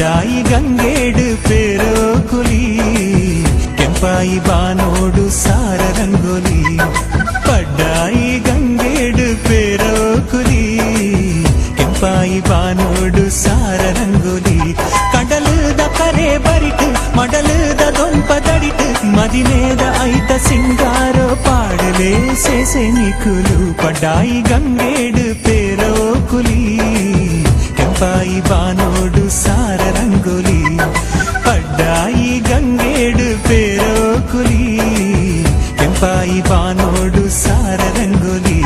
ಪಡ್ಡಾಯಿ ಗಂಗೇಡು ಪೇರೋ ಕುಲಿ ಕೆಂಪಾಯಿ ಬಾನೋಡು ಸಾರ ರಂಗೋಲಿ ಪಡ್ಡಾಯಿ ಗಂಗೇಡು ಪೇರೋ ಕುಲಿ ಕೆಂಪಾಯಿ ಬಾನೋಡು ಸಾರ ರಂಗೋಲಿ ಕಡಲದ ಕರೆ ಬರಿಟ್ ಮಡಲದ ದೊಂಪದಡಿಟ್ ಮದಿನೇದ ಐತ ಸಿಂಗಾರೋ ಪಾಡಲೇ ಸೇಸೆ ನಿಕುಲು ಪಡ್ಡಾಯಿ ಗಂಗೇಡು ಪೇರೋ ಕುಲಿ ಕೆಂಪಾಯಿ ಬಾನೋಡು ಸಾರ ರಂಗೋಲಿ ಪಡ್ಡಾಯಿ ಗಂಗೇಡು ಪೇರೋ ಕುಲಿ ಕೆಂಪಾಯಿ ಬಾನೋಡು ಸಾರ ರಂಗೋಲಿ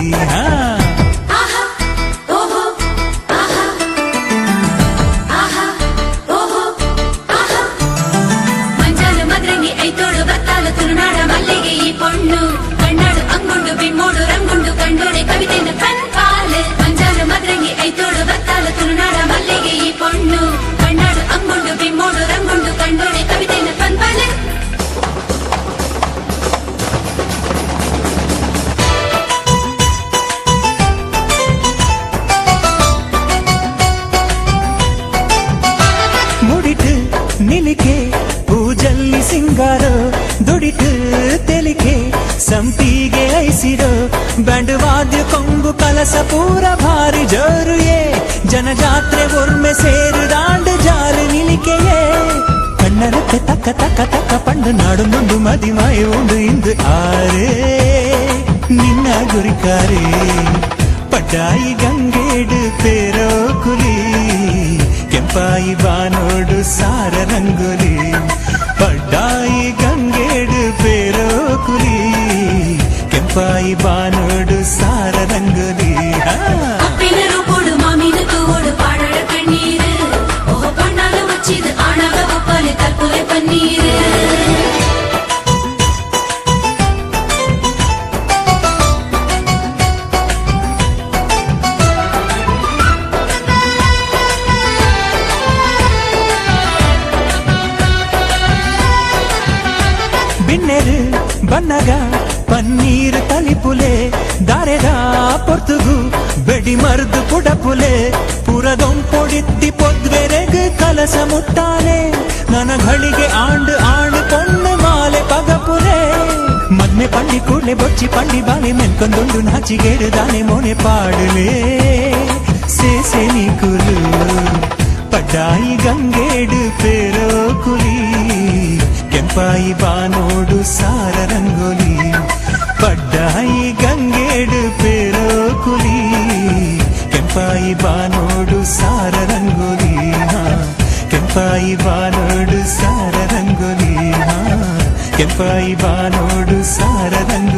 ಮಂಜಾಲು ಮದ್ರಂಗಿ ಐತೋಡು ಬತ್ತಾಲು ತುಳುನಾಡ ಮಲ್ಲಿಗೆ ಈ ಪೊಣ್ಣು ಕಣ್ಣಾಡು ಅಂಗುಂಡು ಬಿಮ್ಮೋಡು ರಂಗುಂಡು ಕಂಡೋಡೆ ಕವಿತೆನ ಕಣ್ಪಾಲು ಮಂಜಾಲು ಮದ್ರಂಗಿ ಐತೋಡು ಬತ್ತಾಲು ತುಳುನಾಡ ಮಲ್ಲಿಗೆ ಈ ಪೊಣ್ಣು ಕಣ್ಣಾಡು ಅಂಗುಂಡು ಬಿಮ್ಮೋಡು ರಂಗುಂಡು ಕಂಡೋಡೆ ಕವಿತೆನ ಕಣ್ಪಾಲು ಮುಡಿಟ್ ನಿಲಿಕೆ ಪೂಜಲ್ಲಿ ಸಿಂಗಾರೋ ದುಡಿಟ್ ತೆಲಿಕೆ ಸಂಪಿಗೆ ಐಸಿರೋ ಬ್ಯಾಂಡ್ ವಾದ್ಯ ಕೊಂಬು ಕಲಸ ಪೂರ ಭಾರಿ ಜೋರುಯೇ ಜನಜಾತ್ರೆ ಒರ್ಮೆ ಸೇರು ದಾಂಡು ಜಾರು ನಿಲಿಕೆಯೇ ಕಣ್ಣರಕ್ಕೆ ತಕ್ಕ ತಕ್ಕ ತಕ್ಕ ಪಂಡು ನಾಡು ಮುಂಡು ಮದಿಮಾಯ ಉಂಡು ಇಂದು ಆರೇ ನಿನ್ನ ಗುರಿಕಾರೇ ಪಡ್ಡಾಯಿ ಗಂಗೇಡು ಪೇರೋ ಕುಲಿ ಕೆಂಪಾಯಿ ಬಾನೋಡು ಸಾರ ರಂಗೋಲಿ ಪಡ್ಡಾಯಿ ಗಂಗೇಡು ಪೇರೋ ಕುಲಿ ಕೆಂಪಾಯಿ ಬಾನೋಡು ಸಾರ ರಂಗೋಲಿ ಅಪ್ಪಿನರು ಕೊಡು ಮಾಮಿನ ತೂಡು ಪಾಡಡ ಕಣ್ಣೀರು ಓಹೋ ಪಣ್ಣಾಲು ಮುಚ್ಚಿದು ಆಣಗ ಒಪ್ಪಲೆ ತಪ್ಪುಲೆ ಪನ್ನೀರು ಬಿನ್ನೆರು ಬನ್ನಗ ಪನ್ನೀರು ತಲಿಪುಲೆ ದಾರೆದ ಪೊರ್ತುಗು ಬೆಡಿ ಮರ್ದು ಪುಡಪುಲೆ ಪುರದೊಂಪೊಡಿತ್ತಿ ಪೊದ್ವೆರೆಗು ಕಲಸ ಮುಟ್ಟಾಲೆ ನನ್ನ ಘಳಿಗೆ ಆಂಡು ಆಂಡು ಪೊಣ್ಣು ಮಾಲೆ ಪಗಪುಲೆ ಮದ್ಮೆ ಪಂಡಿ ಕೂಡ್ಲೆ ಬೊಚ್ಚಿ ಪಂಡಿ ಬಾಲೆ ಮೆನ್ಕೊಂದೊಂದು ನಾಚಿಗೇಡು ದಾನೆ ಮೋನೆ ಪಾಡಲೇ ಸೇಸೆ ನಿಕುಲು ಪಡ್ಡಾಯಿ ಗಂಗೇಡು ಪೇರೋ ಕುಲಿ ಕೆಂಪಾಯಿ ಬಾನೋಡು ಸಾರ ರಂಗೋಲಿ ಪಡ್ಡಾಯಿ ಗಂಗೇಡು ಪೇರೋ ಕುಲಿ ಕೆಂಪಾಯಿ ಬಾನೋಡು ಸಾರ ರಂಗೋಲಿ ಕೆಂಪಾಯಿ ಬಾನೋಡು ಸಾರ ರಂಗೋಲಿ ಕೆಂಪಾಯಿ ಬಾನೋಡು ಸಾರ ರಂಗೋಲಿ